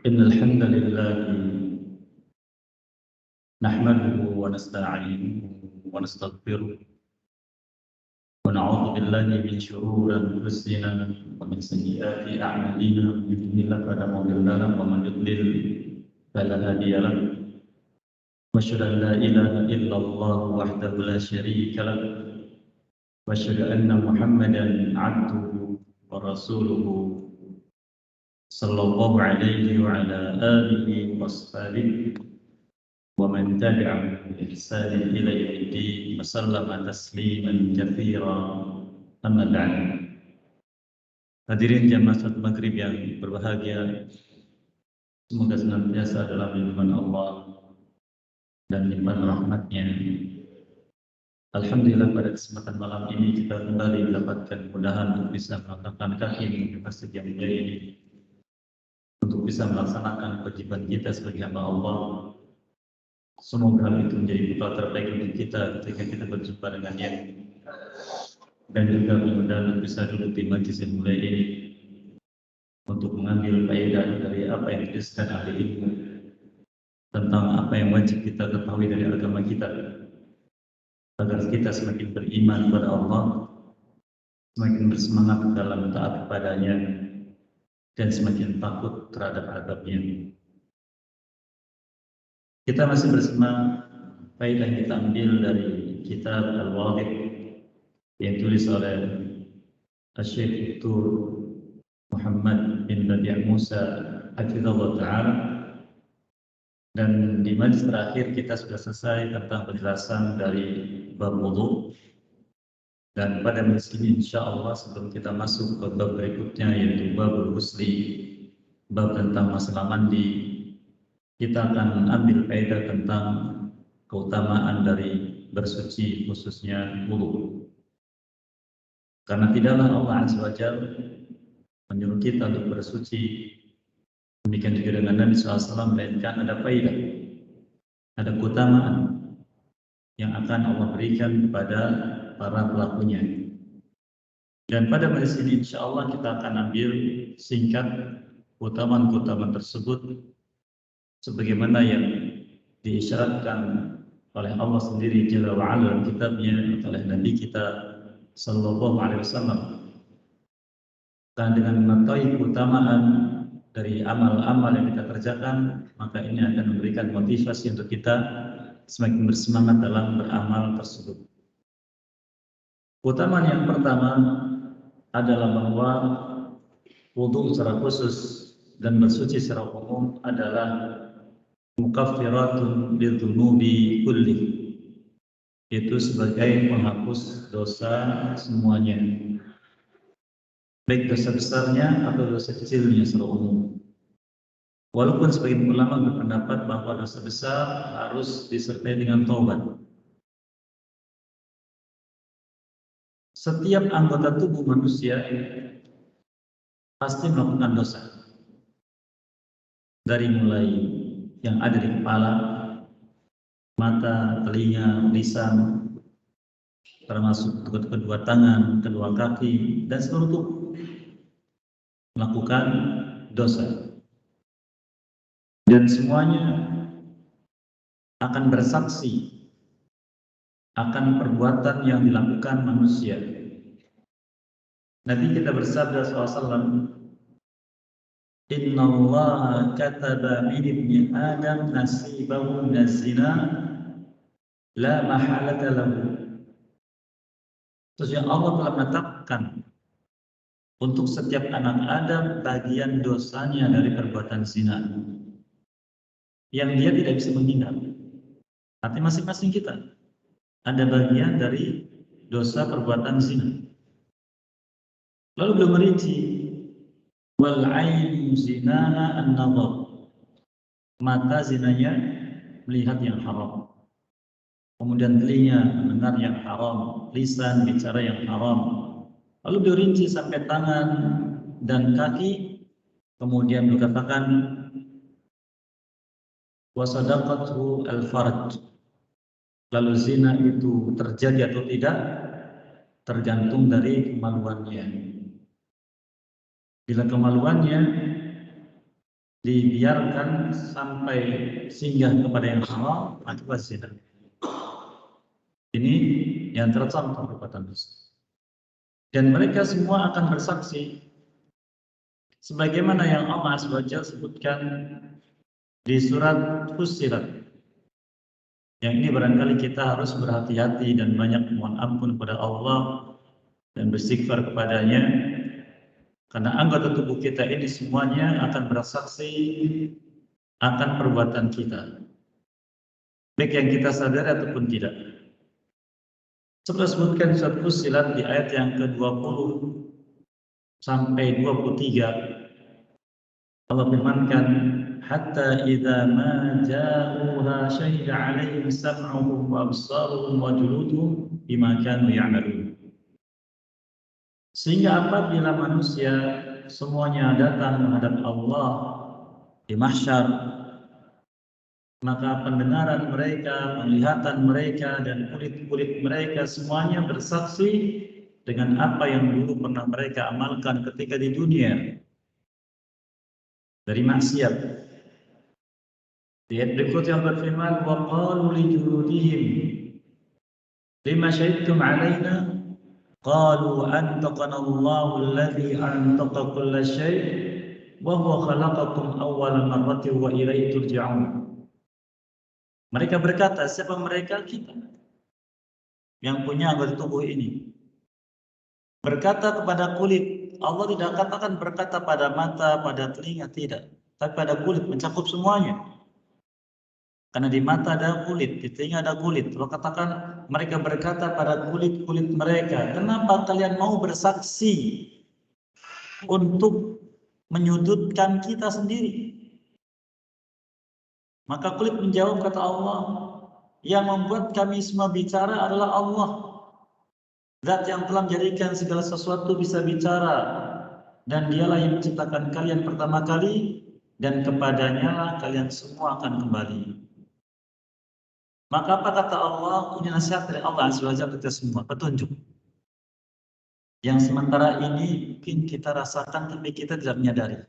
إن الحمد لله نحمده ونستعينه ونستغفره ونعوذ بالله من شرور أنفسنا ومن سيئات أعمالنا من يهده الله فلا مضل له ومن يضلل فلا هادي له وأشهد أن لا إله إلا الله وحده لا شريك له وأشهد أن محمدا عبده ورسوله صلى الله عليه وعلى آله وصحبه ومن تبعهم بإحسان إلى يوم الدين وسلم تسليما كثيرا. Amma ba'd. Hadirin jamaah salat maghrib yang berbahagia, semoga senantiasa dalam lindungan Allah dan limpahan rahmatnya. Alhamdulillah pada kesempatan malam ini kita kembali mendapatkan kemudahan untuk bisa melangkahkan kaki menuju masjid yang mulia ini, untuk bisa melaksanakan kewajiban kita sebagai hamba Allah. Semoga hal itu menjadi bekal terbaik untuk kita ketika kita berjumpa dengannya, dan juga mudah-mudahan bisa duduk di majlis yang mulia ini untuk mengambil faedah dari apa yang dituliskan ahli ilmu tentang apa yang wajib kita ketahui dari agama kita, agar kita semakin beriman kepada Allah, semakin bersemangat dalam taat kepadanya, dan semakin takut terhadap azabnya. Kita masih bersama faedah yang kita ambil dari kitab Al-Wadih yang ditulis oleh Syekh Dr. Muhammad bin Rabi' Musa Hafizahullah Ta'ala. Dan di majlis terakhir kita sudah selesai tentang penjelasan dari bab wudu. Dan pada majlis ini insyaAllah sebelum kita masuk ke bab berikutnya, yaitu babul ghusli, bab tentang masalah mandi, kita akan ambil faedah tentang keutamaan dari bersuci, khususnya wudu. Karena tidaklah Allah Azza wa Jalla menyuruh kita untuk bersuci, demikian juga dengan Nabi SAW, melainkan ada faedah, ada keutamaan yang akan Allah berikan kepada para pelakunya. Dan pada majelis ini insya Allah kita akan ambil singkat keutamaan-keutamaan tersebut sebagaimana yang diisyaratkan oleh Allah sendiri Jalla wa'ala dalam kitabnya, oleh Nabi kita Sallallahu Alaihi Wasallam. Dan dengan mengetahui keutamaan dari amal-amal yang kita kerjakan, maka ini akan memberikan motivasi untuk kita semakin bersemangat dalam beramal tersebut. Keutamaan yang pertama adalah bahwa wudu secara khusus dan bersuci secara umum adalah mukaffiratun lidzunubi kulli, itu sebagai penghapus dosa semuanya, baik dosa besarnya atau dosa kecilnya secara umum. Walaupun sebagian ulama berpendapat bahwa dosa besar harus disertai dengan taubat. Setiap anggota tubuh manusia pasti melakukan dosa, dari mulai yang ada di kepala, mata, telinga, lisan, termasuk kedua tangan, kedua kaki, dan seluruh tubuh melakukan dosa. Dan semuanya akan bersaksi akan perbuatan yang dilakukan manusia. Nabi kita bersabda SAW, Inna Allah kataba min ibni Adam nasibahu minaz-zina la mahalata lahu. Sesungguhnya Allah telah menetapkan untuk setiap anak Adam bagian dosanya dari perbuatan zina yang dia tidak bisa menghindar. Artinya masing-masing kita ada bagian dari dosa perbuatan zina. Lalu belum merinci, wal ainu zinaha an-nadhar, mata zinanya melihat yang haram, kemudian telinga mendengar yang haram, lisan bicara yang haram, lalu dirinci sampai tangan dan kaki, kemudian dikatakan wa sadaqathu al-farj, lalu zina itu terjadi atau tidak tergantung dari kemaluannya. Bila kemaluannya dibiarkan sampai singgah kepada yang halal, maka zina. Ini yang tercontoh perbuatan dosa. Dan mereka semua akan bersaksi sebagaimana yang Allah SWT sebutkan di surat Fussilat. Yang ini barangkali kita harus berhati-hati dan banyak mohon ampun kepada Allah dan beristighfar kepadanya, karena anggota tubuh kita ini semuanya akan bersaksi akan perbuatan kita, baik yang kita sadari ataupun tidak. Setelah sebutkan surat Fussilat di ayat yang ke-20 sampai 23, Allah firmankan, hatta idza ma ja'uha syahida 'alaihim sam'uhum wa absaruhum wa juluduhum bima kanu ya'malun. Sehingga apabila manusia semuanya datang menghadap Allah di mahsyar, maka pendengaran mereka, penglihatan mereka, dan kulit-kulit mereka semuanya bersaksi dengan apa yang dulu pernah mereka amalkan ketika di dunia dari maksiat. Di ayat berikutnya Allah berfirman, wa qalu li juludihim lima syahidtum alaina qalu antaqana Allahu alladhi antaqa kulla syai' wa huwa khalaqakum awwala marratin wa ilaihi turja'un. Mereka berkata, siapa mereka? Kita yang punya anggota tubuh ini. Berkata kepada kulit, Allah tidak katakan berkata pada mata, pada telinga, tidak, tapi pada kulit, mencakup semuanya. Karena di mata ada kulit, di telinga ada kulit. Allah katakan mereka berkata pada kulit-kulit mereka, kenapa kalian mau bersaksi untuk menyudutkan kita sendiri? Maka kulit menjawab, kata Allah, yang membuat kami semua bicara adalah Allah. Zat yang telah menjadikan segala sesuatu bisa bicara, dan dialah yang menciptakan kalian pertama kali, dan kepadanya lah kalian semua akan kembali. Maka apa kata Allah? Ini nasihat dari Allah SWT kita semua, petunjuk. Yang sementara ini mungkin kita rasakan tapi kita tidak menyadari.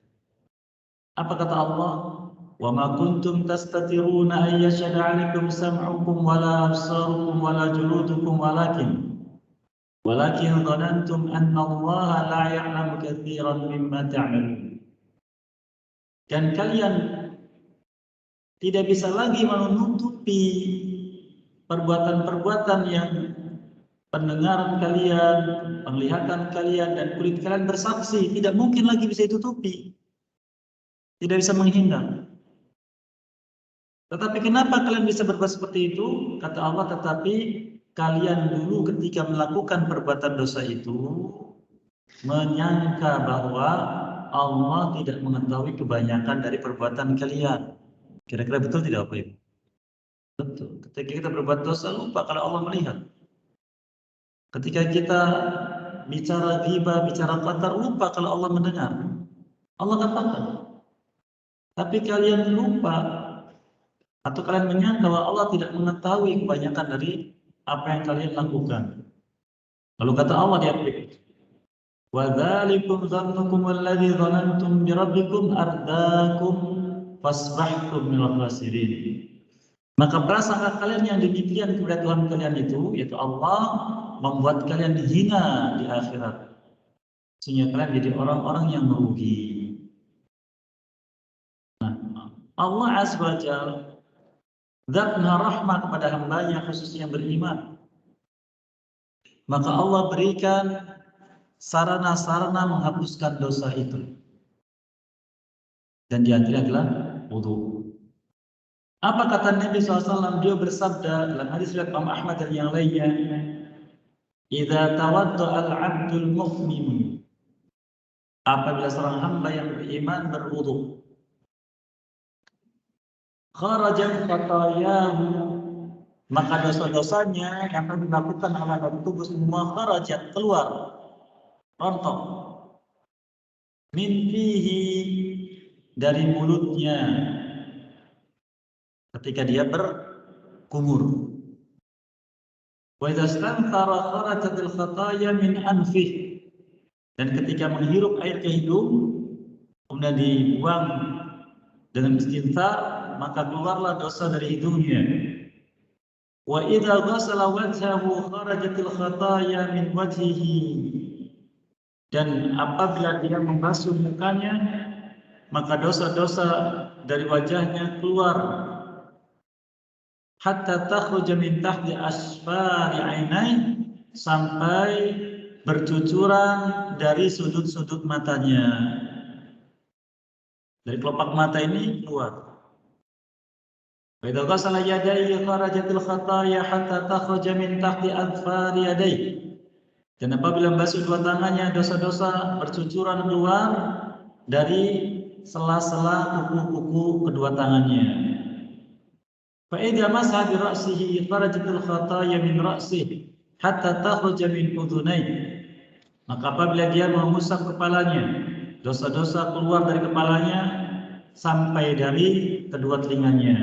Apa kata Allah? Wa ma kuntum tastatiruna ay yashhada 'alaikum sam'ukum wala absarukum wala juludukum walakin dhanantum anna Allah la ya'lamu katsiran mimma ta'malun. Dan kalian tidak bisa lagi menutupi perbuatan-perbuatan yang pendengaran kalian, penglihatan kalian, dan kulit kalian bersaksi. Tidak mungkin lagi bisa ditutupi. Tidak bisa menghindar. Tetapi kenapa kalian bisa berbuat seperti itu? Kata Allah, tetapi kalian dulu ketika melakukan perbuatan dosa itu menyangka bahwa Allah tidak mengetahui kebanyakan dari perbuatan kalian. Kira-kira betul tidak Bapak Ibu? Betul. Ketika kita berbuat dosa lupa kalau Allah melihat. Ketika kita bicara ghibah, bicara qatar, lupa kalau Allah mendengar. Allah katakan. Tapi kalian lupa atau kalian menyangka bahwa Allah tidak mengetahui kebanyakan dari apa yang kalian lakukan. Lalu kata Allah di ayat berikut, wa dzalikum dhannukum alladzi dhanantum bi rabbikum ardaakum fasbahtum minal khasirin. Maka prasangka kalian yang demikian kepada Tuhan kalian itu, yaitu Allah, membuat kalian hina di akhirat, sehingga kalian jadi orang-orang yang merugi. Nah, Allah Azza wa Jalla Zat Maha Rahmat kepada hambanya khususnya yang beriman. Maka Allah berikan sarana-sarana menghapuskan dosa itu. Dan di antaranya adalah wudu. Apa kata Nabi SAW? Dia bersabda dalam hadis riwayat Imam Ahmad dan yang lainnya, "Idza tawadda'a al-'abdul mu'min." Apabila seorang hamba yang beriman berwudu, kharajat khatayahu, maka dosa-dosanya yang akan dilakukan oleh tubuh semua kharajat, keluar, rontok, min fihi, dari mulutnya ketika dia berkumur. Wa idza istanthara kharajat al-khataya min anfih, dan ketika menghirup air ke hidung kemudian dibuang dengan istinthar, maka keluarlah dosa dari hidungnya. Wa idza ghasala wajhahu kharajatil khataya min wajhihi. Dan apabila dia membasuh mukanya, maka dosa-dosa dari wajahnya keluar. Hatta takhruja min tahti asfari ainai, sampai bercucuran dari sudut-sudut matanya. Dari kelopak mata ini keluar. Wa idza ghasala yadayhi kharajatil khataya hatta takhruja min tahti adfari yadayhi. Dan apabila membasuh dua tangannya, dosa-dosa bercucuran keluar dari sela-sela kuku-kuku kedua tangannya. Fa idza masaha bi ra'sihi kharajatil khataya min ra'sihi hatta takhruja min udhunayhi. Maka apabila dia mengusap kepalanya, dosa-dosa keluar dari kepalanya sampai dari kedua telinganya.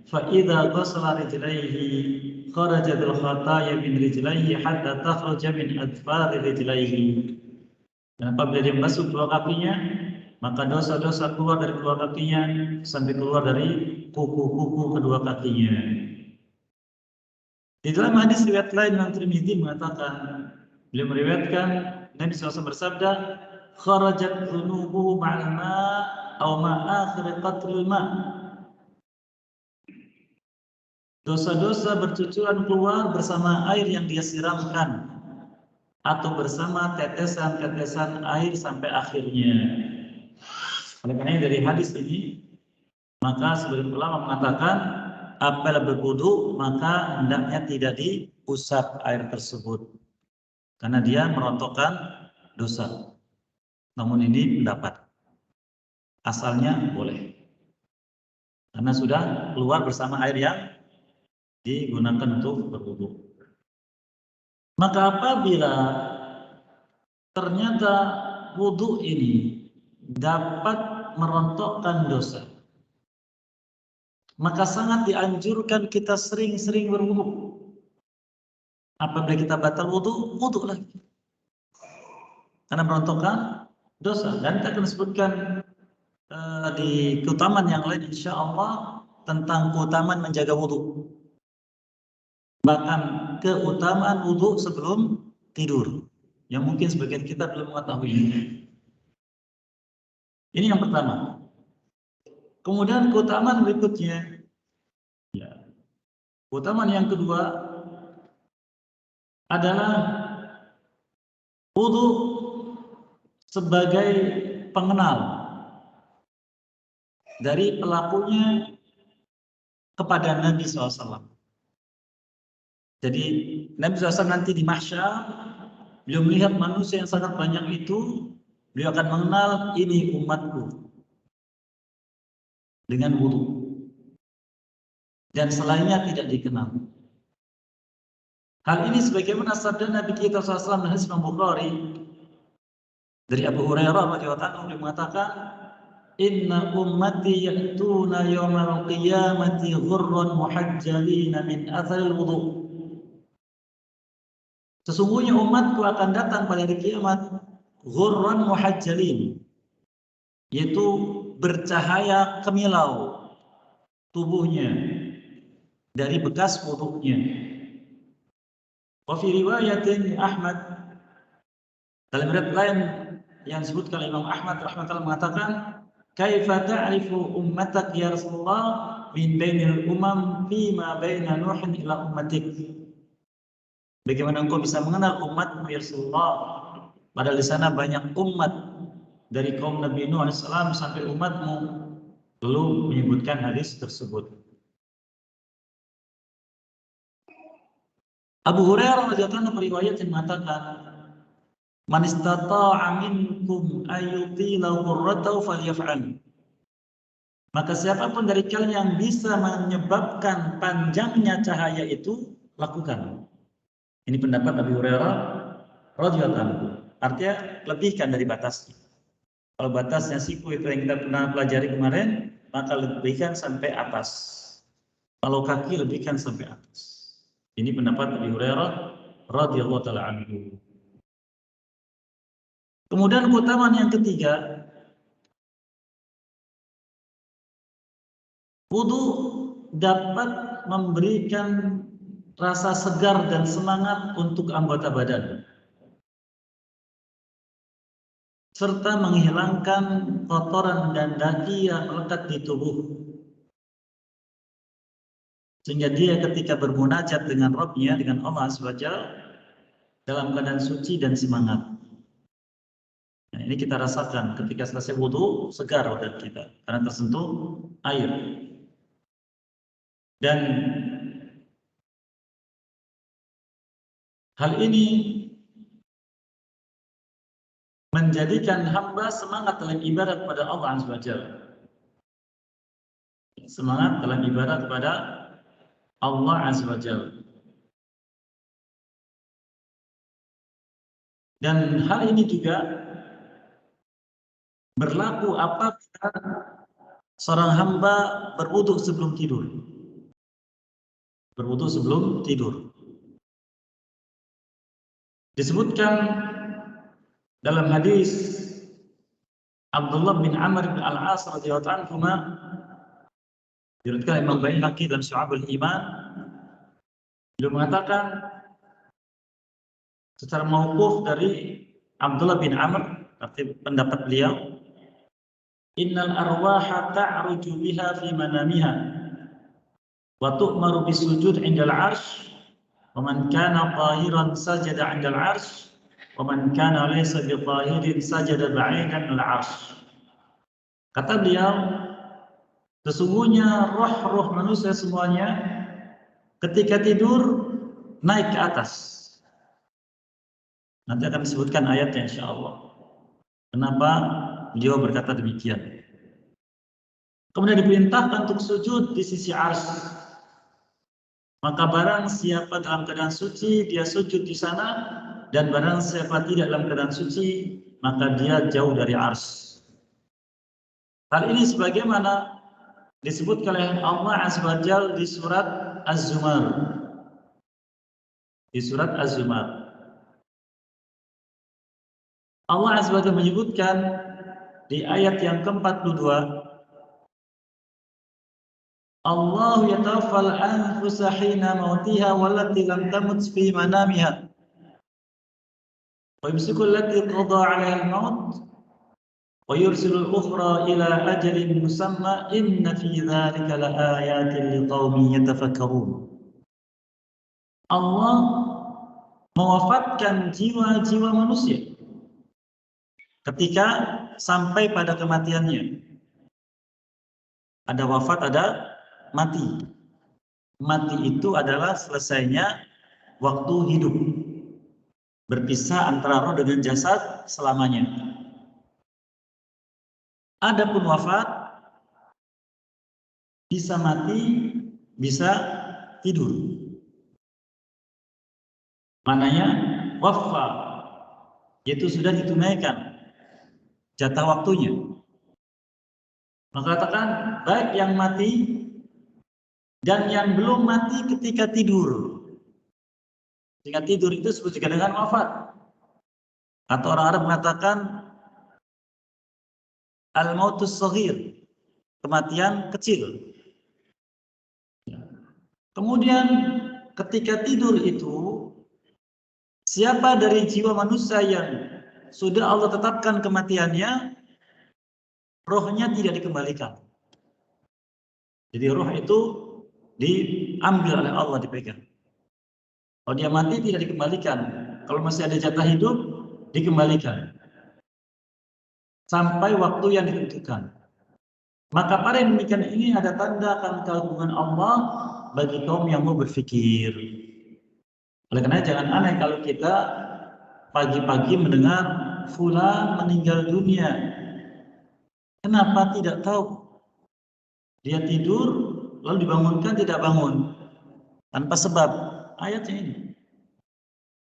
Fa idza ghasala rijlaihi kharajatil khataya min rijlaihi hatta takhruja min adfari rijlaihi. Dan apabila dia membasuh kedua kakinya, maka dosa-dosa keluar dari kedua kakinya sampai keluar dari kuku-kuku kedua kakinya. Di dalam hadis riwayat lain Imam Tirmidzi mengatakan, beliau meriwayatkan Nabi SAW bersabda, kharajat dhunubuhu ma'al ma' aw ma'akhir qatril ma'. Dosa-dosa bercucuran keluar bersama air yang dia siramkan atau bersama tetesan-tetesan air sampai akhirnya. Oleh karena dari hadis ini, maka sebagian ulama mengatakan apabila berwudu maka hendaknya tidak diusap air tersebut karena dia merontokkan dosa. Namun ini pendapat, asalnya boleh karena sudah keluar bersama air yang digunakan untuk berwudu. Maka apabila ternyata wudu ini dapat merontokkan dosa, maka sangat dianjurkan kita sering-sering berwudu. Apabila kita batal wudu, wudu lagi. Karena merontokkan dosa. Dan kita akan sebutkan di keutamaan yang lain insya Allah tentang keutamaan menjaga wudu. Bahkan keutamaan wudu sebelum tidur, yang mungkin sebagian kita belum mengetahui. Ini yang pertama. Kemudian keutamaan berikutnya, ya, keutamaan yang kedua adalah wudu sebagai pengenal dari pelakunya kepada Nabi SAW. Jadi Nabi SAW nanti di mahsyar, beliau melihat manusia yang sangat banyak itu, beliau akan mengenal ini umatku dengan wudu, dan selainnya tidak dikenal. Hal ini sebagaimana sabda Nabi kita SAW dalam hadis Imam Bukhari dari Abu Hurairah radhiyallahu anhu, beliau mengatakan, inna ummati ya'tuna yawmal qiyamati ghurran muhajjalina min atharil wudu. Sesungguhnya umatku akan datang pada hari kiamat ghurran muhajjalin, yaitu bercahaya kemilau tubuhnya dari bekas wudunya. Wa fi riwayatin Ahmad, dalam riwayat lain yang disebutkan Imam Ahmad rahimahullah mengatakan, kaifa ta'rifu ummatak ya Rasulullah min bainil umam fima baina Nuhin ila ummatik. Bagaimana engkau bisa mengenal umatmu ya Rasulullah, padahal di sana banyak umat dari kaum Nabi Nuh alaihissalam sampai umatmu. Lalu menyebutkan hadis tersebut. Abu Hurairah radhiyallahu anhu riwayat yang mengatakan, man istata'a minkum ayyutila qurratahu falyaf'al. Maka siapapun dari kalian yang bisa menyebabkan panjangnya cahaya itu, lakukan. Ini pendapat Abu Hurairah radhiyallahu anhu. Artinya lebihkan dari batasnya. Kalau batasnya siku itu yang kita pernah pelajari kemarin, maka lebihkan sampai atas. Kalau kaki lebihkan sampai atas. Ini pendapat Abu Hurairah radhiyallahu taala anhu. Kemudian keutamaan yang ketiga, Wudu dapat memberikan rasa segar dan semangat untuk anggota badan, serta menghilangkan kotoran dan daki yang melekat di tubuh, sehingga dia ketika bermunajat dengan Rabb-nya, dengan Allah SWT, dalam keadaan suci dan semangat. Nah, ini kita rasakan ketika selesai wudu, segar badan kita karena tersentuh air. Dan hal ini menjadikan hamba semangat dalam ibadah kepada Allah SWT. Semangat dalam ibadah kepada Allah SWT. Dan hal ini juga berlaku apabila seorang hamba berwudu sebelum tidur. Berwudu sebelum tidur. Disebutkan dalam hadis Abdullah bin Amr bin Al-As radhiyallahu anhu, diriwayatkan Imam Baihaqi dalam Syu'abul Iman, beliau mengatakan secara mauquf dari Abdullah bin Amr, arti pendapat beliau, innal arwaha ta'ruju biha fi manamiha wa tu'maru bisujud 'indal 'arsy wa man kana tahiran sajada 'indal 'arsy wa man kana laysa bi tahirin sajada ba'idan 'anil 'arsy. Kata beliau, sesungguhnya roh-roh manusia semuanya ketika tidur naik ke atas. Nanti akan disebutkan ayatnya insyaallah. Kenapa beliau berkata demikian? Kemudian diperintahkan untuk sujud di sisi arsy. Maka barang siapa dalam keadaan suci, dia sujud di sana, dan barang siapa tidak dalam keadaan suci, maka dia jauh dari arsy. Hal ini sebagaimana disebutkan oleh Allah Azza wa Jalla di surat Az-Zumar. Di surat Az-Zumar, Allah Azza wa Jalla menyebutkan di ayat yang ke-42, Allah yatawaffal anfusa hina mautiha wallati lam tamut fi manamiha wa yumsiku allati qada 'alaiha al-maut wa yursilul ukhra ila ajalin musamma inna fi dzalika laayatin liqaumin yatafakkarun. Allah mewafatkan jiwa-jiwa manusia ketika sampai pada kematiannya. Ada wafat, ada mati. Mati itu adalah selesainya waktu hidup, berpisah antara roh dengan jasad selamanya. Adapun wafat bisa mati, bisa tidur. Mananya wafa, yaitu sudah ditunaikan jatah waktunya. Maka katakan baik yang mati dan yang belum mati ketika tidur. Ketika tidur itu disebut juga dengan wafat. Atau orang Arab mengatakan al-mautus shaghir, kematian kecil. Kemudian ketika tidur itu, siapa dari jiwa manusia yang sudah Allah tetapkan kematiannya, rohnya tidak dikembalikan. Jadi roh itu diambil oleh Allah, dipegang. Kalau dia mati tidak dikembalikan. Kalau masih ada jatah hidup, dikembalikan. Sampai waktu yang ditentukan. Maka pada yang demikian ini ada tanda akan keagungan Allah bagi kaum yang mau berfikir. Oleh karena jangan aneh kalau kita pagi-pagi mendengar fulan meninggal dunia. Kenapa tidak tahu? Dia tidur lalu dibangunkan tidak bangun tanpa sebab. Ayatnya ini.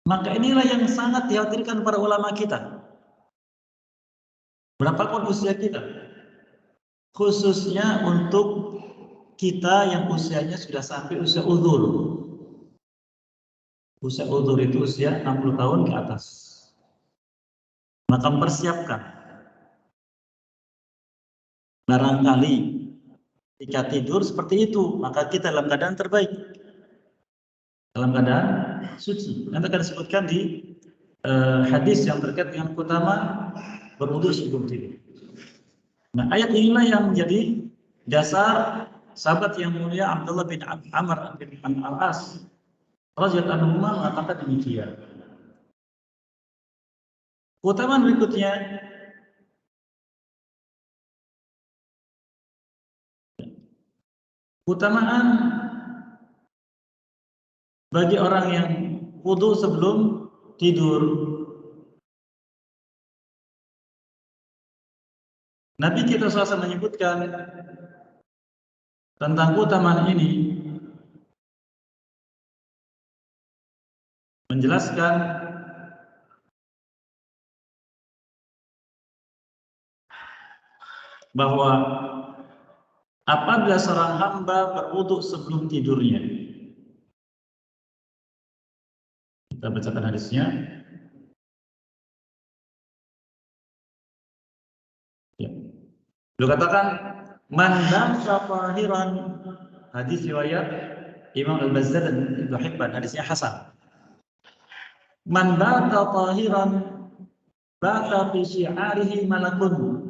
Maka inilah yang sangat dikhawatirkan para ulama kita. Berapapun usia kita, khususnya untuk kita yang usianya sudah sampai usia uzur. Usia uzur itu usia 60 tahun ke atas. Maka mempersiapkan. Barangkali Jika tidur seperti itu, maka kita dalam keadaan terbaik, dalam keadaan suci. Nanti akan disebutkan di hadis yang terkait dengan keutamaan berwudu sebelum tidur. Nah, ayat inilah yang menjadi dasar sahabat yang mulia Abdullah bin Amr bin Al-As radhiyallahu anhu mengatakan demikian. Keutamaan berikutnya, keutamaan bagi orang yang wudu sebelum tidur. Nabi kita SAW menyebutkan tentang keutamaan ini, menjelaskan bahwa apabila seorang hamba berwudu sebelum tidurnya, kita bacakan hadisnya. Ya. Beliau katakan, man lamsa tahiran, hadis riwayat Imam Al-Bazzar dan Ibnu Hibban, hadisnya hasan. Man bata tahiran bata fi syi'arihi malakun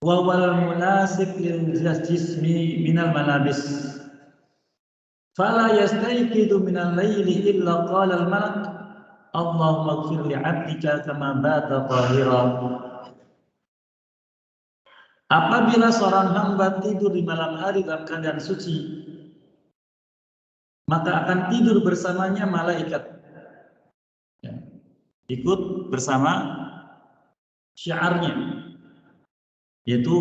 wa wal munasib lil jismi minal malabis fala yastayqidu minal laili illa qala al malak Allahumma ighfir li 'abdika kama bata tahiran. Apabila seorang hamba tidur di malam hari dalam keadaan suci, maka akan tidur bersamanya malaikat, ya, ikut bersama syiarnya, yaitu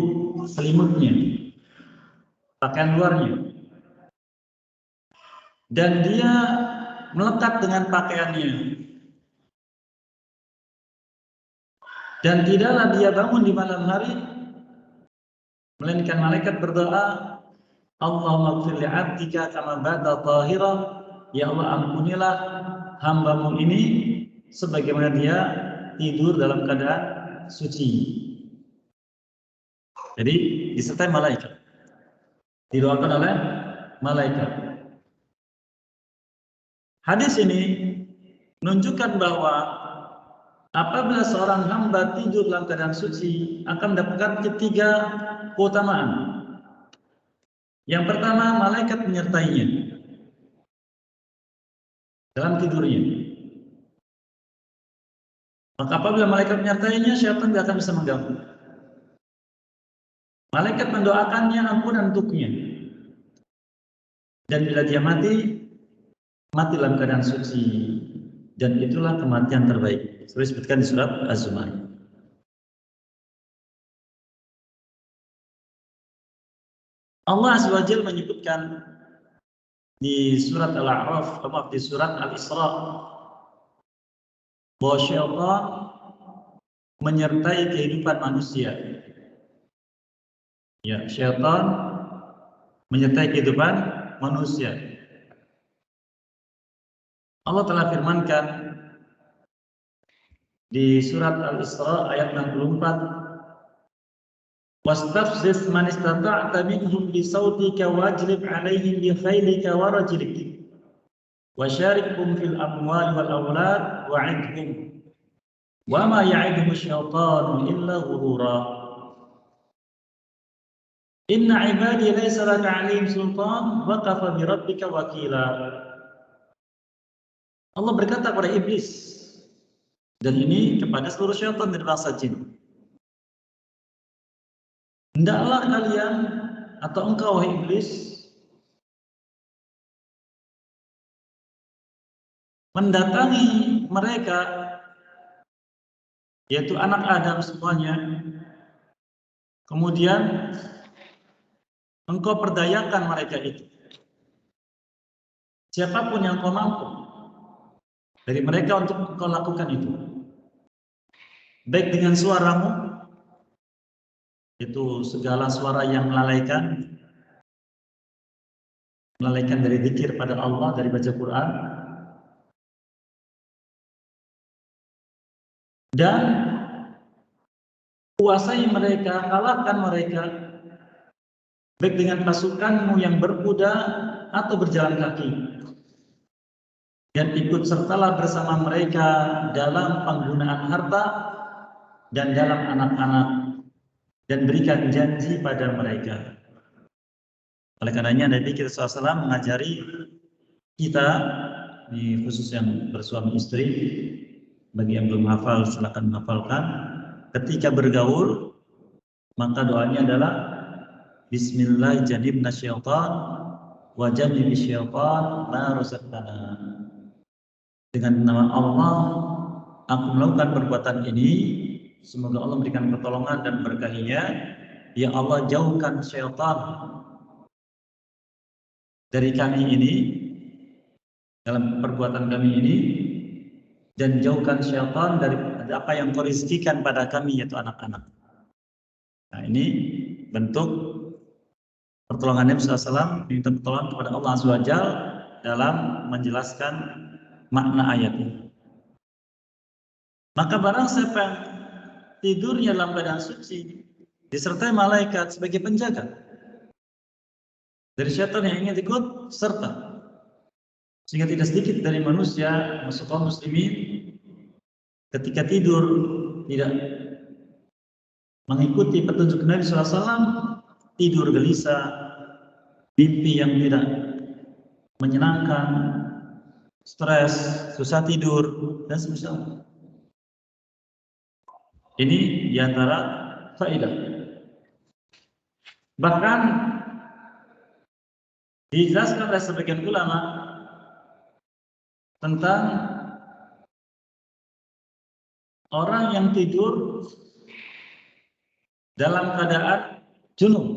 selimutnya, pakaian luarnya, dan dia melekat dengan pakaiannya, dan tidaklah dia bangun di malam hari melainkan malaikat berdoa, Allahumma ighfir li 'abdika kama bata tahira, ya Allah ampunilah hambamu ini sebagaimana dia tidur dalam keadaan suci. Jadi disertai malaikat, didoakan oleh malaikat. Hadis ini menunjukkan bahwa apabila seorang hamba tidur dalam keadaan suci akan mendapatkan ketiga keutamaan. Yang pertama, malaikat menyertainya dalam tidurnya. Maka apabila malaikat menyertainya, syaitan tidak akan bisa mengganggu. Malaikat mendoakannya ampunan untuknya. Dan bila dia mati, mati dalam keadaan suci. Dan itulah kematian terbaik. Seperti disebutkan di surat Az-Zumar. Allah Azza wa Jalla menyebutkan di surat Al-A'raf, di surat Al-Isra, bahwa syaitan menyertai kehidupan manusia. Ya, syaitan menyertai kehidupan manusia. Allah telah firmankan di surat Al-Isra ayat 64, wastafziz man istata'ta minhum bi sautika wajlib 'alaihim bi khaylika wa rajlik wasyarikhum fil amwali wal aulad wa'idhum wa ma ya'iduhum asyaitanu illa ghurura. Inna ibadi laysa laka 'alaihim sultan wa kafa bi rabbika wakila. Allah berkata kepada iblis, dan ini kepada seluruh syaitan dari bangsa jin, hendaklah kalian atau engkau wahai iblis mendatangi mereka, yaitu anak Adam semuanya, kemudian engkau perdayakan mereka itu, siapapun yang kau mampu dari mereka untuk engkau lakukan itu, baik dengan suaramu, itu segala suara yang melalaikan dari zikir pada Allah, dari baca Quran, dan kuasai mereka, kalahkan mereka baik dengan pasukanmu yang berkuda atau berjalan kaki, dan ikut sertalah bersama mereka dalam penggunaan harta dan dalam anak-anak, dan berikan janji pada mereka. Oleh karenanya Nabi kita SAW mengajari kita, di khusus yang bersuami istri, bagi yang belum hafal silakan menghafalkan, ketika bergaul maka doanya adalah Bismillah janibna syaitan wa janibi syaitan ma razaqtana. Dengan nama Allah aku melakukan perbuatan ini, semoga Allah memberikan pertolongan dan berkahnya. Ya Allah, jauhkan syaitan dari kami ini, dalam perbuatan kami ini, dan jauhkan syaitan dari apa yang Kau rizkikan pada kami, yaitu anak-anak. Nah, ini bentuk pertolongan Nabi SAW, minta pertolongan kepada Allah Azza wa Jalla dalam menjelaskan makna ayat ini. Maka barang siapa yang tidurnya dalam keadaan suci, disertai malaikat sebagai penjaga dari syaitan yang ingin ikut serta, sehingga tidak sedikit dari manusia, masuk kaum muslimin, ketika tidur tidak mengikuti petunjuk Nabi SAW, tidur gelisah, mimpi yang tidak menyenangkan, stres, susah tidur, dan semisal. Ini diantara faedah. Bahkan dijelaskan oleh sebagian ulama tentang orang yang tidur dalam keadaan junub.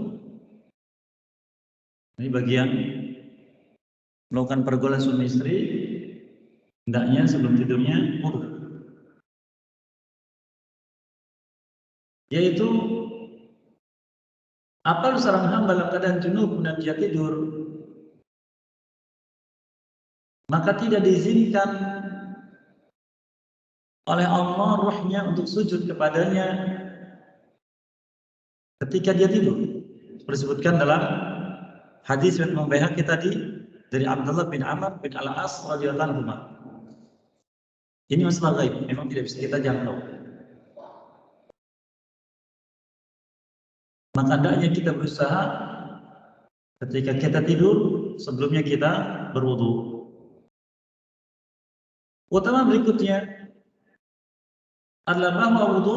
Ini bagian melakukan pergaulan suami istri, hendaknya sebelum tidurnya wudu. Yaitu apabila seorang hamba dalam keadaan junub dan dia tidur, maka tidak diizinkan oleh Allah ruhnya untuk sujud kepadanya ketika dia tidur. Disebutkan dalam hadis riwayat Imam Baihaqi tadi dari Abdullah bin Amr bin Al-As radhiyallahu anhu. Ini masalah gaib, memang tidak bisa kita jangkau. Maka hendaknya kita berusaha ketika kita tidur, sebelumnya kita berwudu. Utama berikutnya adalah bahwa wudu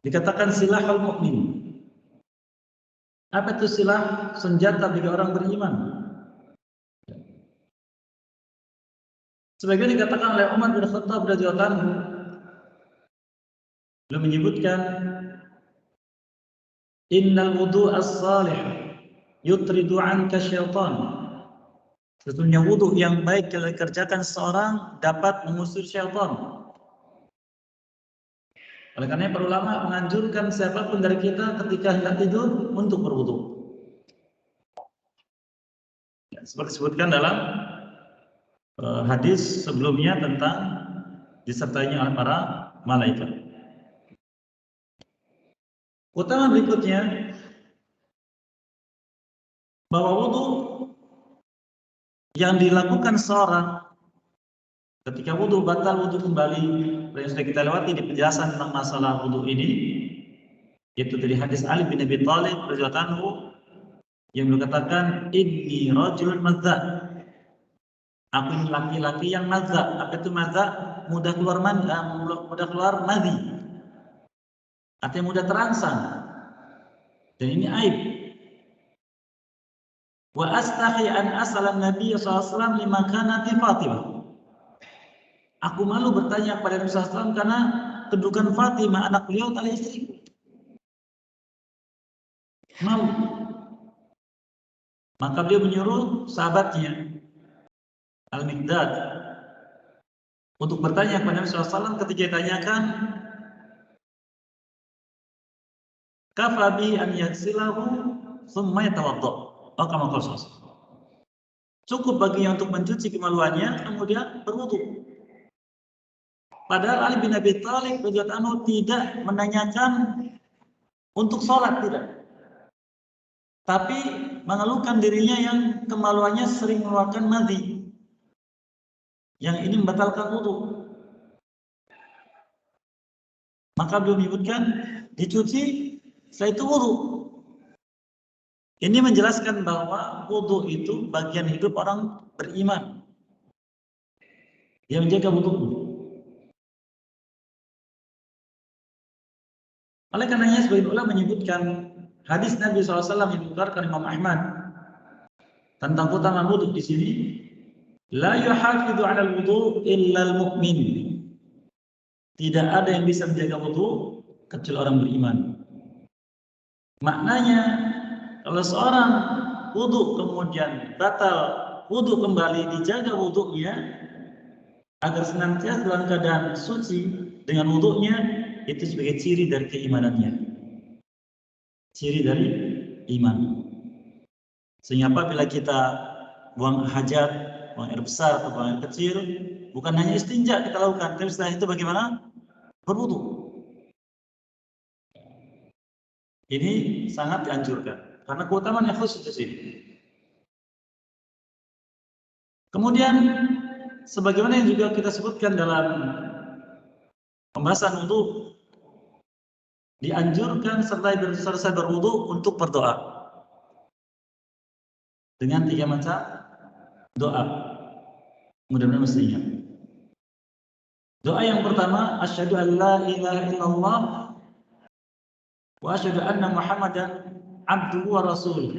dikatakan silahul mukmin. Apa itu silah? Senjata bagi orang beriman. Sebagian dikatakan oleh Umar bin Khattab radhiyallahu anhu, beliau menyebutkan innal wudu as-salih yutridu anka syaitan. Sesungguhnya wudu yang baik kalau dikerjakan seorang dapat mengusir syaitan. Oleh karena para ulama menganjurkan siapapun dari kita ketika hendak tidur untuk berwudu. Ya, seperti disebutkan dalam hadis sebelumnya tentang disertainya oleh para malaikat. Utama berikutnya bahwa wudu yang dilakukan seorang ketika wudu batal wudu kembali, yang sudah kita lewati di penjelasan tentang masalah wudu ini, yaitu dari hadis Ali bin Abi Thalib radhiyallahu anhu yang berkatakan inni rajulun madzab. Aku ini laki-laki yang madzab. Apa itu madzab? Mudah keluar madhi. Artinya mudah terangsang. Dan ini aib. Wa astahi an as'ala Nabi sallallahu alaihi wasallam lima kanati Fatimah. Aku malu bertanya kepada Nabi sallallahu alaihi wasallam karena kedudukan Fatimah anak beliau adalah istriku. Malu. Maka beliau menyuruh sahabatnya Al-Miqdad untuk bertanya kepada Nabi sallallahu alaihi wasallam ketika ditanyakan kafabi an yaghsilahu thumma yatawadda. Maka cukup baginya untuk mencuci kemaluannya kemudian berwudu. Padahal Ali bin Abi Thalib radhiyallahu anhu tidak menanyakan untuk sholat, tidak. tapi mengeluhkan dirinya yang kemaluannya sering mengeluarkan madhi. Yang ini membatalkan wudu. Maka beliau menyebutkan dicuci, setelah itu wudu. Ini menjelaskan bahwa wudu itu bagian hidup orang beriman. Dia menjaga wudu. Oleh karenanya sebagian ulama menyebutkan hadis Nabi SAW yang dikeluarkan Imam Ahmad tentang keutamaan wudu di sini, la yuhafidhu 'ala al-wudu illa al-mu'min. Tidak ada yang bisa menjaga wudu kecuali orang beriman. Maknanya kalau seorang wudu kemudian batal wudu kembali, dijaga wudunya agar senantiasa dalam keadaan suci dengan wudunya, itu sebagai ciri dari keimanannya. Ciri dari iman. Sehingga apabila kita buang hajat, buang air besar atau buang air kecil, bukan hanya istinja kita lakukan, tapi setelah itu bagaimana? Berwudu. Ini sangat dianjurkan karena keutamaan yang khusus di sini. Kemudian sebagaimana yang juga kita sebutkan dalam pembahasan wudu, dianjurkan selesai berwudu untuk berdoa dengan 3 macam doa. Mudah-mudahan mesti ingat. Doa yang pertama, asyhadu an la ilaha illallah wa asyhadu anna Muhammadan abduhu wa rasuluh.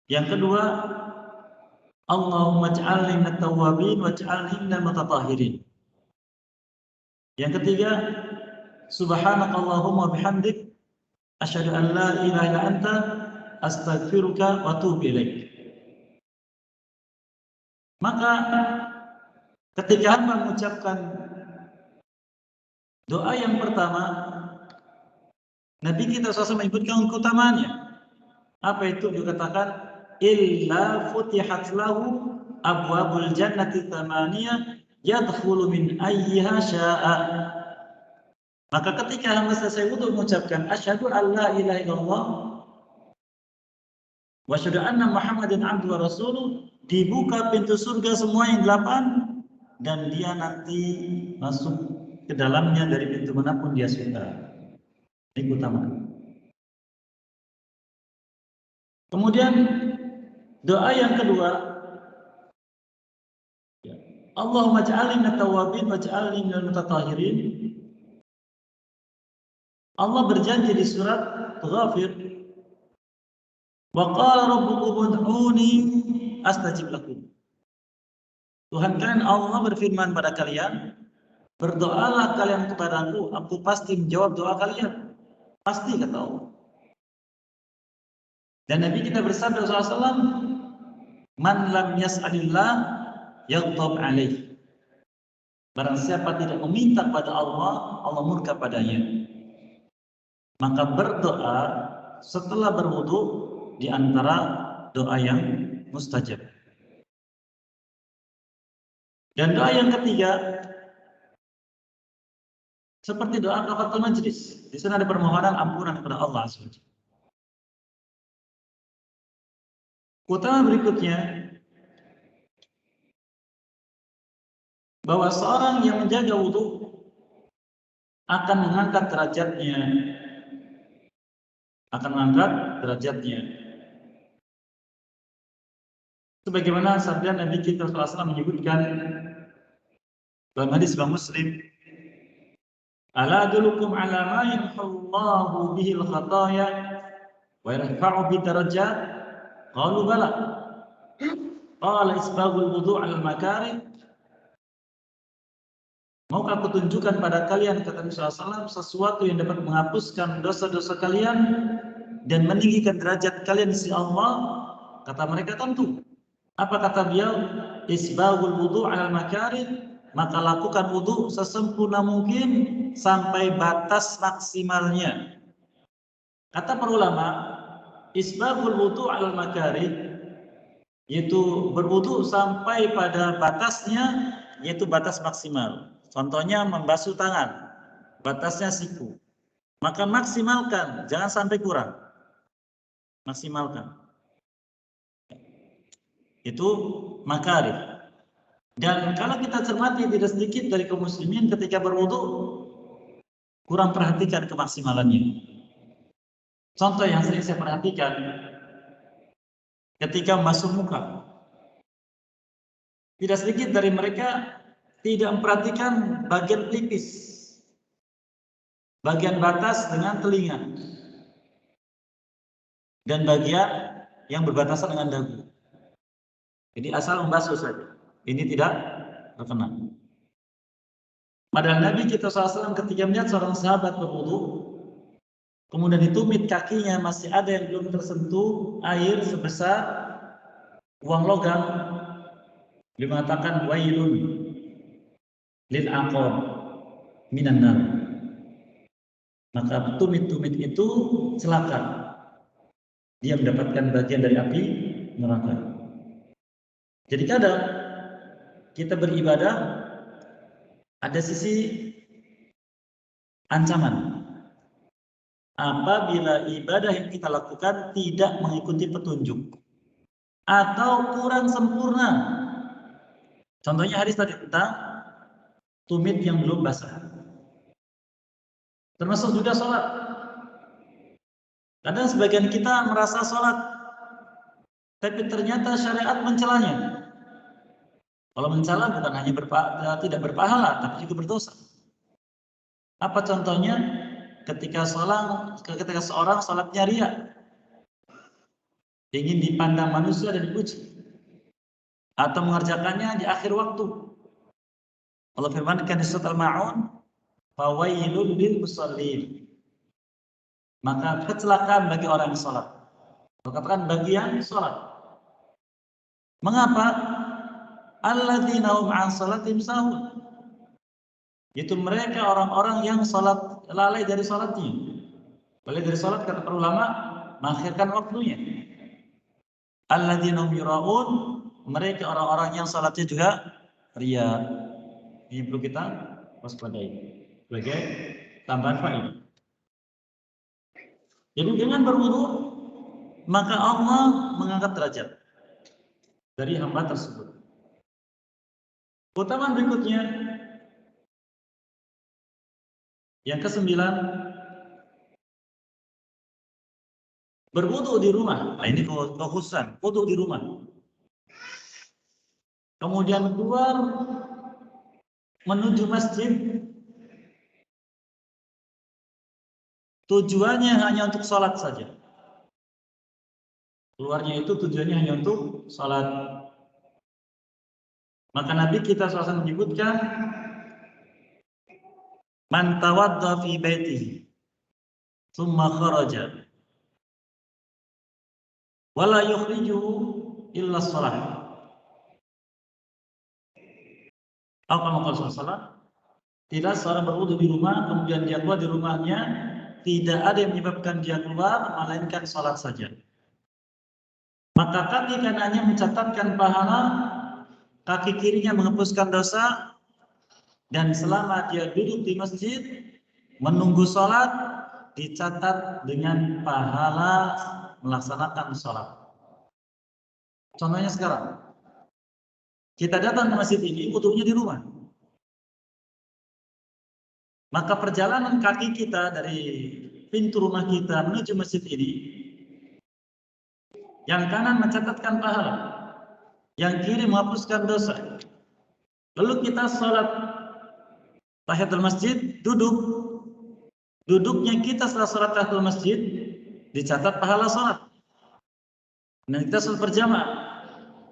Yang kedua, Allahumma ij'alni minat tawwabin waj'alni minal mutatahhirin. Yang ketiga, subhanakallahumma bihamdik asyhadu an la ilaha illa anta astaghfiruka wa atubu ilaik. Maka ketika hamba mengucapkan doa yang pertama, Nabi kita SAW menyebutkan keutamaannya. Apa itu? Dikatakan illa futihat lahu abwabul jannati thamaniyah yadkhulu min ayyiha syaa. Maka ketika hamba selesai wudu mengucapkan asyhadu an la ilaha illallah wa asyhadu anna Muhammadan abduhu wa rasuluh, dibuka pintu surga semua yang 8 dan dia nanti masuk ke dalamnya dari pintu manapun dia suka. Ini keutamaan. Kemudian doa yang kedua, Allahumma ij'alni minat tawwabin waj'alni minal mutatahhirin. Allah berjanji di surat Ghafir, wa qala rabbukum ud'uni astajib lakum. Tuhan kalian Allah berfirman pada kalian, berdoalah kalian kepadaku, aku pasti menjawab doa kalian. Pasti, kata Allah. Dan Nabi kita bersabda SAW, man lam yas'alillah yaghdab alaih. Barang siapa tidak meminta pada Allah, Allah murka padanya. Maka berdoa setelah berwudu di antara doa yang mustajab. Dan doa yang ketiga, seperti doa kafaratul majlis. Di sana ada permohonan ampunan kepada Allah SWT. Keutamaan berikutnya, bahwa seorang yang menjaga wudu akan mengangkat derajatnya. Sebagaimana sabda Nabi kita SAW menyebutkan dalam hadis Imam Muslim, ala adullukum ala ma yamhullahu bihil khataya wa yarfa'u bi darajat. Qalu bala. Qala isbagul wudu' al makarih. Maukah aku tunjukkan pada kalian, kata Nabi SAW, sesuatu yang dapat menghapuskan dosa-dosa kalian dan meninggikan derajat kalian di sisi Allah? Kata mereka, tentu. Apa kata beliau? Isbagul wudu' al makarih. Maka lakukan wudu sesempurna mungkin sampai batas maksimalnya. Kata para ulama, isbagul wudu' al makarih yaitu berwudu sampai pada batasnya, yaitu batas maksimal. Contohnya membasuh tangan, batasnya siku. Maka maksimalkan, jangan sampai kurang. maksimalkan. Itu makarih. Dan kalau kita cermati tidak sedikit dari kaum muslimin ketika berwudu kurang perhatikan kemaksimalannya. Contoh yang sering saya perhatikan ketika membasuh muka, tidak sedikit dari mereka tidak memperhatikan bagian pelipis, bagian batas dengan telinga, dan bagian yang berbatasan dengan dagu. Jadi asal membasuh saja. Ini tidak berkenan. Padahal Nabi kita SAW ketika melihat seorang sahabat berwudu, kemudian ditumit kakinya masih ada yang belum tersentuh air sebesar uang logam, beliau mengatakan wailun lil aqab minan nar. Maka tumit-tumit itu celaka, dia mendapatkan bagian dari api neraka. Jadi kadang kita beribadah ada sisi ancaman. Apabila ibadah yang kita lakukan tidak mengikuti petunjuk atau kurang sempurna. Contohnya hadis tadi tentang tumit yang belum basah. Termasuk juga sholat. Kadang sebagian kita merasa sholat, tapi ternyata syariat mencelanya. Kalau mencela bukan hanya tidak berpahala, tapi juga berdosa. Apa contohnya? Ketika seorang sholatnya riya, ingin dipandang manusia dan dipuji, atau mengerjakannya di akhir waktu. Allah firmankan di surat Al-Ma'un, fawailun lil musallin. Maka kecelakaan bagi orang yang sholat. Katakan bagi yang sholat. Mengapa? Alladzina hum an shalatihim sahun. Itu mereka orang-orang yang sholat lalai dari sholatnya. Lalai dari sholat kata para ulama mengakhirkan waktunya. Alladzina hum yura'un, mereka orang-orang yang sholatnya juga riya. Ini perlu kita waspadai sebagai tambahan faedah. Jadi dengan berwudu maka Allah mengangkat derajat dari hamba tersebut. Keutamaan berikutnya yang ke-9, berwudu di rumah. Nah, ini kekhususan, wudu di rumah. Kemudian keluar menuju masjid, tujuannya hanya untuk sholat saja. Keluarnya itu tujuannya hanya untuk sholat. Maka Nabi kita SAW menyebutkan, man tawadda fi baitihi thumma kharaja wala yukhrijuhu illa shalah. Tidak seorang berwudu di rumah kemudian dia keluar di rumahnya, tidak ada yang menyebabkan dia keluar melainkan sholat saja. Maka kaki kanannya mencatatkan pahala, kaki kirinya menghapuskan dosa, dan selama dia duduk di masjid menunggu sholat dicatat dengan pahala melaksanakan sholat. Contohnya sekarang kita datang ke masjid ini, wudunya di rumah. Maka perjalanan kaki kita dari pintu rumah kita menuju masjid ini, yang kanan mencatatkan pahala, yang kiri menghapuskan dosa. Lalu kita sholat tahiyatul masjid, duduknya kita setelah sholat tahiyatul masjid dicatat pahala sholat. Dan kita sholat berjamaah,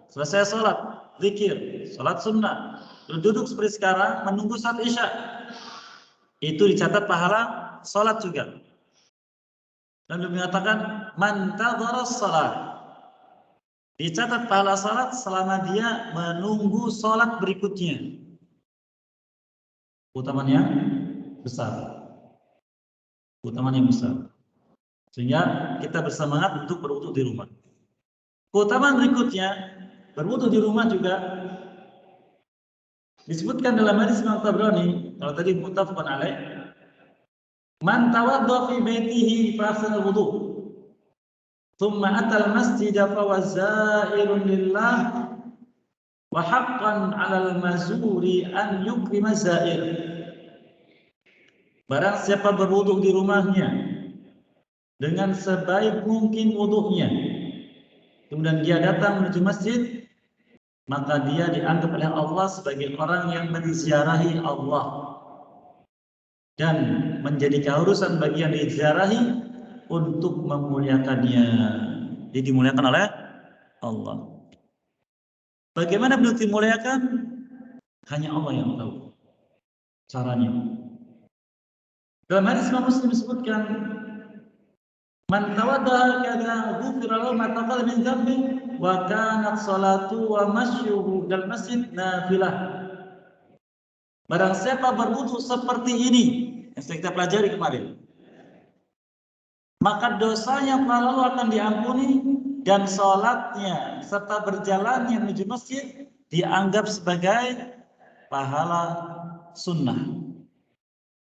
selesai sholat zikir, sholat sunnah, lalu duduk seperti sekarang menunggu saat isya, itu dicatat pahala sholat juga. Lalu mengatakan man tadhara sholat, dicatat pahala sholat selama dia menunggu sholat berikutnya. Keutamaan yang besar, keutamaan yang besar, sehingga kita bersemangat untuk berwudu di rumah. Keutamaan berikutnya, berwudu di rumah juga disebutkan dalam hadis Imam Tabrani. Kalau tadi muttafaqun alaih, man tawadda fi baitihi fa ahsana al-wudu. thumma atal masjida fawazairun lillah wa haqqan 'alal mazuri an yukrima zair. Barang siapa berwudu di rumahnya dengan sebaik mungkin wudunya, kemudian dia datang menuju masjid, maka dia dianggap oleh Allah sebagai orang yang menziarahi Allah, dan menjadi keharusan bagi yang diziarahi untuk memuliakannya. Jadi dimuliakan oleh Allah. Bagaimana beliau dimuliakan? Hanya Allah yang tahu caranya. Dalam hadis Imam Muslim disebutkan, man tawadda'a kada ghufira lahu ma taqaddama min dhanbi wa kanat salatu wa masyuhu dal masjid nafilah. Barang siapa berwudu seperti ini yang sudah kita pelajari kemarin, maka dosanya lalu akan diampuni dan sholatnya serta berjalannya menuju masjid dianggap sebagai pahala sunnah,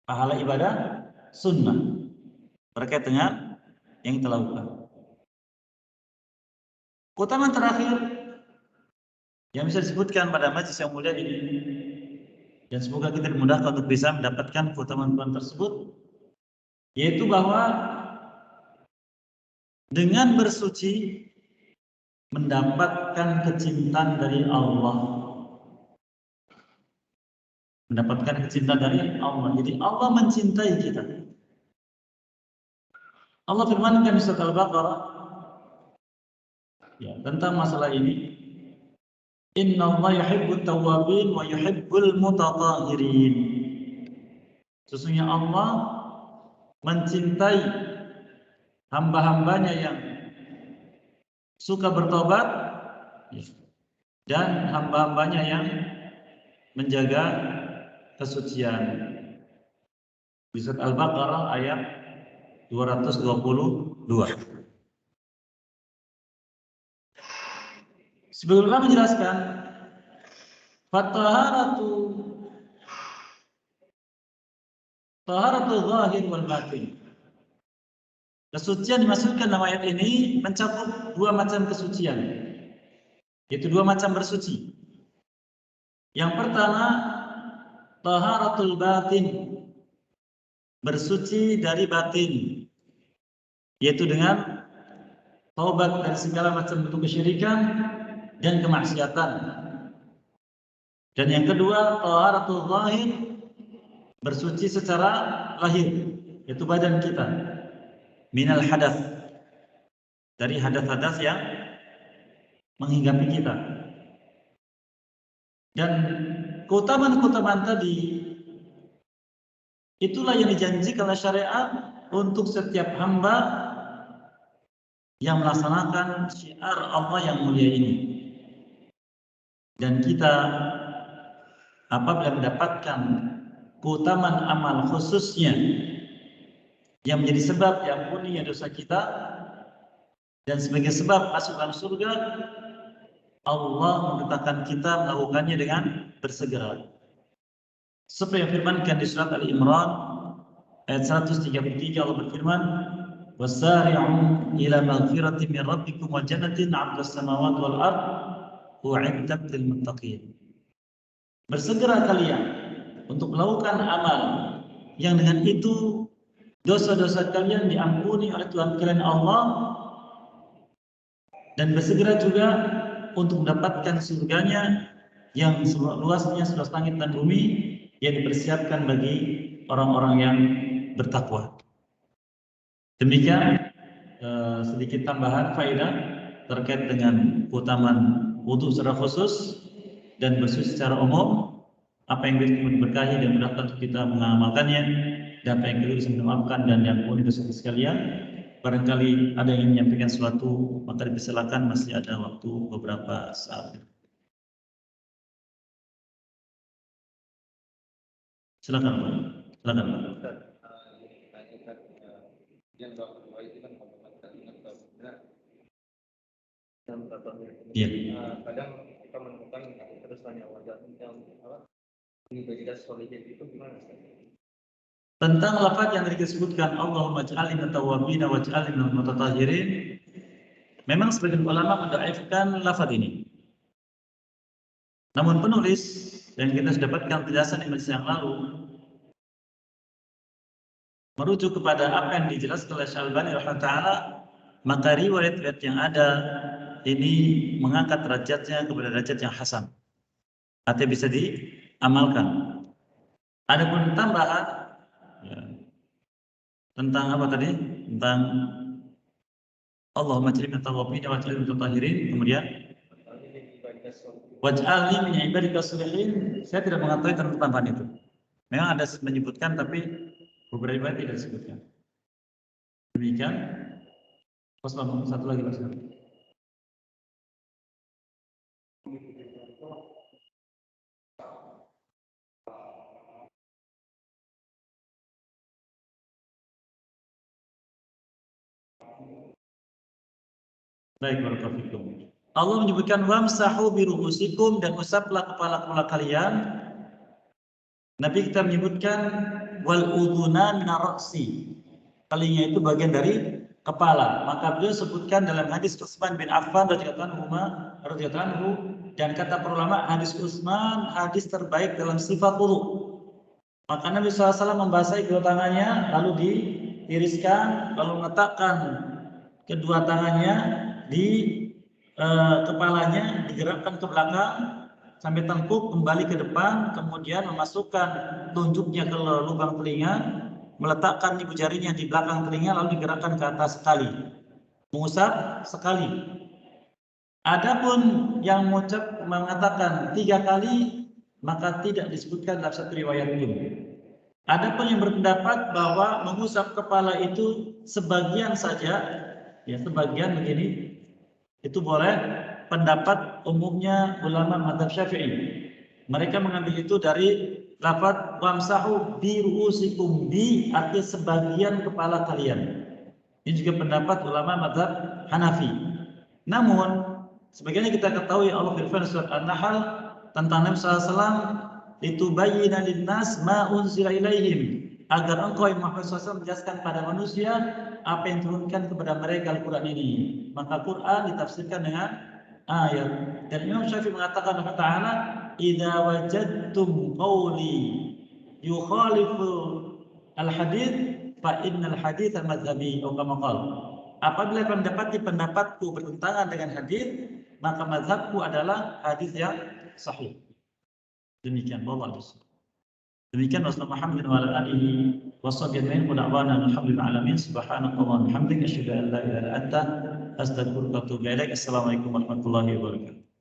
pahala ibadah sunnah terkait dengan yang kita lakukan. Keutamaan terakhir yang bisa disebutkan pada majlis yang mulia ini, dan semoga kita dimudahkan untuk bisa mendapatkan keutamaan tersebut, yaitu bahwa dengan bersuci mendapatkan kecintaan dari Allah. Mendapatkan kecintaan dari Allah. Jadi Allah mencintai kita. Allah firmankan di surat Al-Baqarah ya, tentang masalah ini. Innallaha yuhibbut tawwabin wa yuhibbul mutatahhirin. Sesungguhnya Allah mencintai hamba-hambanya yang suka bertobat dan hamba-hambanya yang menjaga kesucian. Di surat Al-Baqarah ayat 222. Sebelumnya menjelaskan taharatu zahir wal batin. Kesucian dimaksudkan dalam ayat ini mencakup dua macam kesucian, yaitu dua macam bersuci. Yang pertama, taharatul batin, bersuci dari batin, yaitu dengan taubat dari segala macam bentuk kesyirikan dan kemaksiatan. Dan yang kedua, taharatul zahir, bersuci secara lahir, yaitu badan kita, minal hadas, dari hadas-hadas yang menghinggapi kita. Dan keutamaan-keutamaan tadi itulah yang dijanjikan oleh syariat untuk setiap hamba yang melaksanakan syiar Allah yang mulia ini. Dan kita apabila mendapatkan keutamaan amal khususnya yang menjadi sebab diampuninya dosa kita dan sebagai sebab masukkan surga, Allah memerintahkan kita melakukannya dengan bersegera. Seperti yang firmankan di surat Ali-Imran ayat 133, Allah berfirman, "Wasari'u ila maghfiratin min rabbikum wa jannatin 'arduha as-samawati wal ard u'iddat lil muttaqin." Bersegera kalian untuk melakukan amal yang dengan itu dosa-dosa kalian diampuni oleh Tuhan kalian Allah, dan bersegera juga untuk mendapatkan surganya yang luasnya seluas langit dan bumi, yang dipersiapkan bagi orang-orang yang bertakwa. Demikian sedikit tambahan faedah terkait dengan keutamaan wudu secara khusus dan bersuci secara umum. Apa yang diberkahi dan mudahkan untuk kita mengamalkannya, dan apa yang keliru bisa dimaafkan dan diampuni dosa sekalian. Barangkali ada yang ingin menyampaikan sesuatu, maka dipersilakan, masih ada waktu beberapa saat. Silakan Pak. Silakan Pak. Iya. Kadang kita menemukan terus tanya wajah identitas solihin itu gimana? Tentang lafaz yang tadi disebutkan, Allahumma ij'alni minat tawwabin wa ij'alni minal mutatahhirin, Memang sebagian ulama mendhaifkan lafaz ini. Namun penulis, dan kita sudah dapatkan penjelasan di majelis yang lalu, merujuk kepada apa yang dijelaskan oleh Syalbani rahimahullah, maka riwayat-riwayat yang ada ini mengangkat derajatnya kepada derajat yang hasan. Artinya bisa diamalkan. Adapun tambahan ya, tentang apa tadi? Tentang Allahumma ja'alni minat tawwabin wa ja'alni minat mutahhirin, kemudian waj'alni min ibadika sholihin. Saya tidak mengetahui tentang tambahan itu. Memang ada menyebutkan tapi beberapa tidak disebutkan. Demikian. Satu lagi Mas. Baik, barakallahu fikum. Allah menyebutkan wamsahu biru'usikum, dan usaplah kepala-kepala kalian. Nabi kita menyebutkan wal udhuna minar ra'si. Telinga itu bagian dari kepala. Maka beliau sebutkan dalam hadis Utsman bin Affan radhiyallahu anhu, dan kata para ulama hadis Utsman hadis terbaik dalam sifat wudu. Maka Nabi SAW membasahi kedua tangannya, lalu ditiriskan, lalu meletakkan kedua tangannya di kepalanya, digerakkan ke belakang sampai tengkuk, kembali ke depan, kemudian memasukkan telunjuknya ke lubang telinga, meletakkan ibu jarinya di belakang telinga, lalu digerakkan ke atas sekali, mengusap sekali. Adapun yang mengatakan 3 kali, maka tidak disebutkan dalam satu riwayat pun. Adapun yang berpendapat bahwa mengusap kepala itu sebagian saja, ya sebagian begini, itu boleh. Pendapat umumnya ulama mazhab Syafi'i. Mereka mengambil itu dari lafaz wamsahu bi ru'usikum, bi arti sebagian kepala kalian. Ini juga pendapat ulama mazhab Hanafi. Namun sebagaimana kita ketahui Allah berfirman surat An-Nahl tentang Nabi SAW, litubayyina linnas ma unzila ilaihim, agar engkau Muhammad SAW menjelaskan pada manusia apa yang turunkan kepada mereka Al-Quran ini. Maka Quran ditafsirkan dengan ayat. Dan Imam Syafi'i mengatakan Allah Ta'ala, idza wajadtum qawli yukhalifu al-hadith fa innal haditha madhhabi, atau kama qala. Apabila kalian mendapati pendapatku bertentangan dengan hadis, maka mazhabku adalah hadis yang sahih. Demikian wallahu a'lam. Demikian wassalamualaikum warahmatullahi wabarakatuh. Alhamdulillah alamin. Subhanakallahumma wa bihamdika asyhadu an la ilaha illa anta astaghfiruka wa atubu ilaik. Assalamualaikum warahmatullahi wabarakatuh.